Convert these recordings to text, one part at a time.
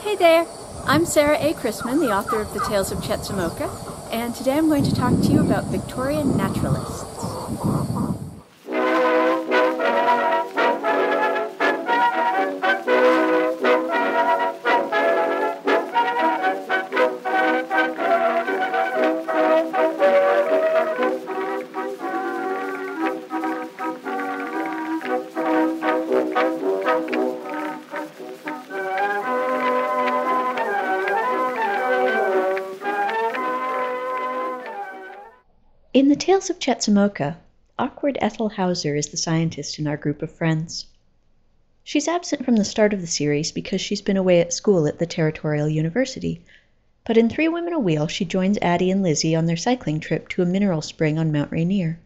Hey there, I'm Sarah A. Chrisman, the author of The Tales of Chetzemoka, and today I'm going to talk to you about Victorian Naturalists. In The Tales of Chetzemoka, awkward Ethel Hauser is the scientist in our group of friends. She's absent from the start of the series because she's been away at school at the Territorial University, but in Three Women a Wheel she joins Addie and Lizzie on their cycling trip to a mineral spring on Mount Rainier.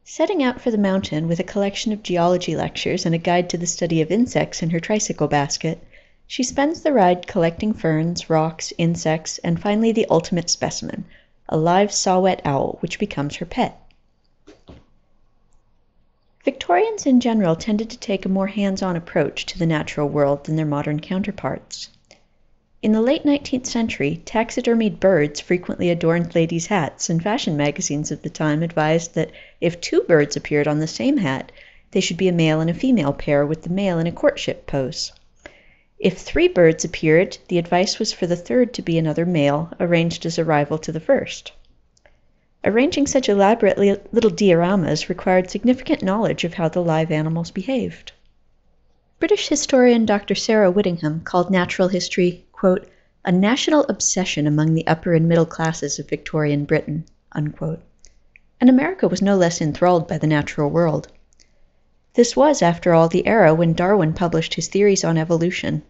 Setting out for the mountain with a collection of geology lectures and a guide to the study of insects in her tricycle basket, she spends the ride collecting ferns, rocks, insects, and finally the ultimate specimen, a live saw-whet owl, which becomes her pet. Victorians in general tended to take a more hands-on approach to the natural world than their modern counterparts. In the late 19th century, taxidermied birds frequently adorned ladies' hats, and fashion magazines of the time advised that if two birds appeared on the same hat, they should be a male and a female pair with the male in a courtship pose. If three birds appeared, the advice was for the third to be another male, arranged as a rival to the first. Arranging such elaborate little dioramas required significant knowledge of how the live animals behaved. British historian Dr. Sarah Whittingham called natural history, quote, "a national obsession among the upper and middle classes of Victorian Britain," unquote. And America was no less enthralled by the natural world. This was, after all, the era when Darwin published his theories on evolution,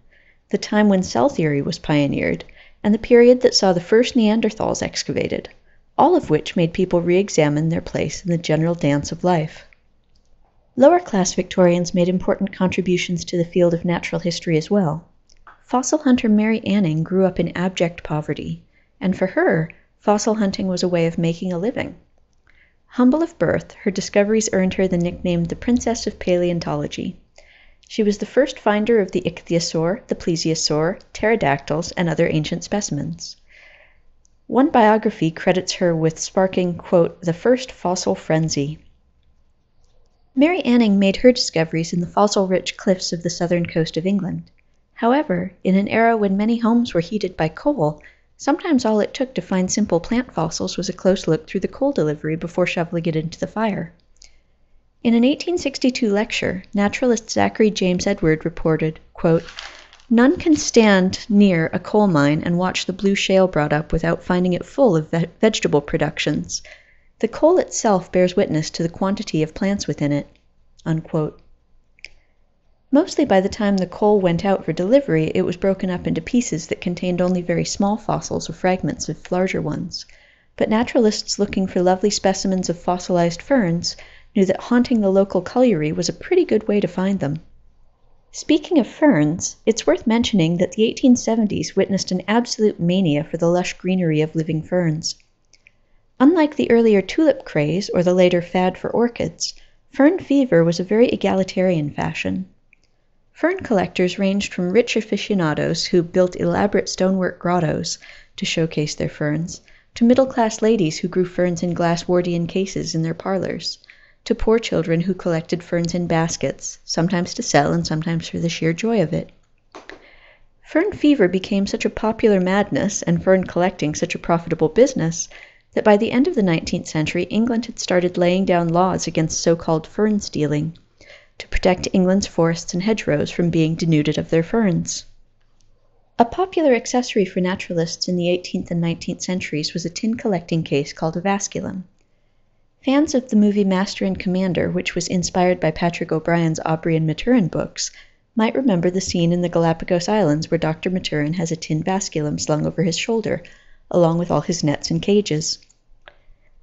the time when cell theory was pioneered, and the period that saw the first Neanderthals excavated, all of which made people re-examine their place in the general dance of life. Lower-class Victorians made important contributions to the field of natural history as well. Fossil hunter Mary Anning grew up in abject poverty, and for her, fossil hunting was a way of making a living. Humble of birth, her discoveries earned her the nickname the Princess of Paleontology. She was the first finder of the ichthyosaur, the plesiosaur, pterodactyls, and other ancient specimens. One biography credits her with sparking, quote, "the first fossil frenzy." Mary Anning made her discoveries in the fossil-rich cliffs of the southern coast of England. However, in an era when many homes were heated by coal, sometimes all it took to find simple plant fossils was a close look through the coal delivery before shoveling it into the fire. In an 1862 lecture, naturalist Zachary James Edward reported, quote, "None can stand near a coal mine and watch the blue shale brought up without finding it full of vegetable productions. The coal itself bears witness to the quantity of plants within it." Unquote. Mostly by the time the coal went out for delivery, it was broken up into pieces that contained only very small fossils or fragments of larger ones. But naturalists looking for lovely specimens of fossilized ferns knew that haunting the local colliery was a pretty good way to find them. Speaking of ferns, it's worth mentioning that the 1870s witnessed an absolute mania for the lush greenery of living ferns. Unlike the earlier tulip craze or the later fad for orchids, fern fever was a very egalitarian fashion. Fern collectors ranged from rich aficionados who built elaborate stonework grottos to showcase their ferns, to middle-class ladies who grew ferns in glass Wardian cases in their parlors, to poor children who collected ferns in baskets, sometimes to sell and sometimes for the sheer joy of it. Fern fever became such a popular madness and fern collecting such a profitable business that by the end of the 19th century England had started laying down laws against so-called fern stealing, to protect England's forests and hedgerows from being denuded of their ferns. A popular accessory for naturalists in the 18th and 19th centuries was a tin collecting case called a vasculum. Fans of the movie Master and Commander, which was inspired by Patrick O'Brian's Aubrey and Maturin books, might remember the scene in the Galapagos Islands where Dr. Maturin has a tin vasculum slung over his shoulder, along with all his nets and cages.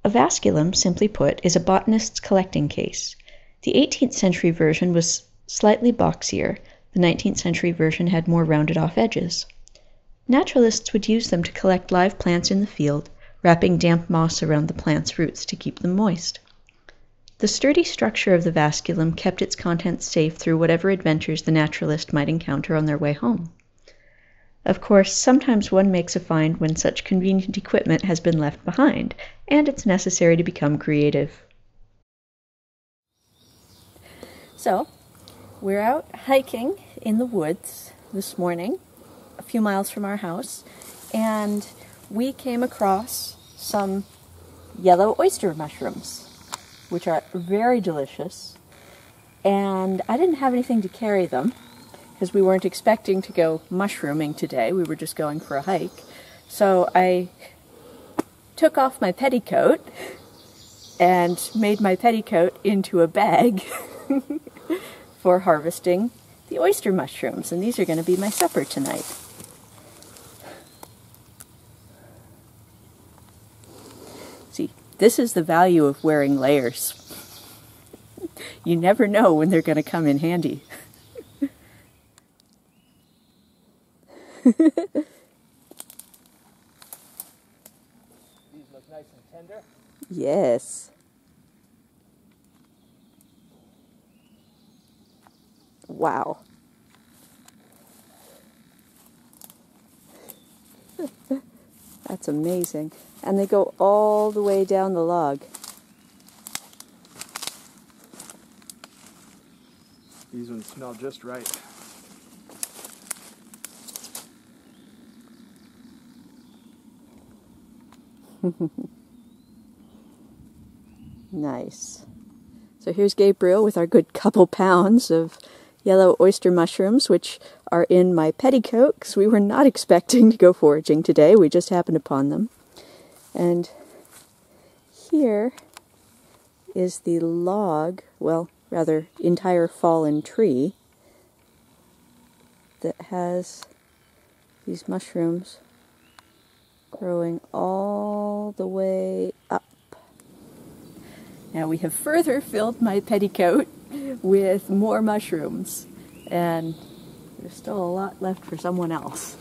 A vasculum, simply put, is a botanist's collecting case. The 18th century version was slightly boxier, the 19th century version had more rounded-off edges. Naturalists would use them to collect live plants in the field, wrapping damp moss around the plant's roots to keep them moist. The sturdy structure of the vasculum kept its contents safe through whatever adventures the naturalist might encounter on their way home. Of course, sometimes one makes a find when such convenient equipment has been left behind, and it's necessary to become creative. So, we're out hiking in the woods this morning, a few miles from our house, and we came across some yellow oyster mushrooms, which are very delicious. And I didn't have anything to carry them, because we weren't expecting to go mushrooming today. We were just going for a hike. So I took off my petticoat and made my petticoat into a bag for harvesting the oyster mushrooms. And these are going to be my supper tonight. See, this is the value of wearing layers. You never know when they're going to come in handy. These look nice and tender. Yes. Wow. That's amazing. And they go all the way down the log. These ones smell just right. Nice. So here's Gabriel with our good couple pounds of yellow oyster mushrooms, which are in my petticoat, because we were not expecting to go foraging today. We just happened upon them. And here is the log, well, rather entire fallen tree that has these mushrooms growing all the way up. Now we have further filled my petticoat with more mushrooms, and there's still a lot left for someone else.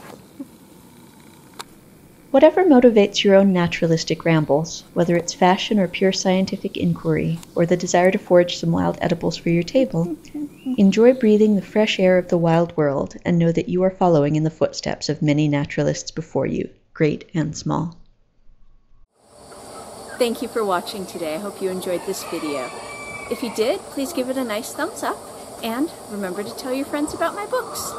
Whatever motivates your own naturalistic rambles, whether it's fashion or pure scientific inquiry, or the desire to forage some wild edibles for your table, enjoy breathing the fresh air of the wild world and know that you are following in the footsteps of many naturalists before you, great and small. Thank you for watching today. I hope you enjoyed this video. If you did, please give it a nice thumbs up, and remember to tell your friends about my books.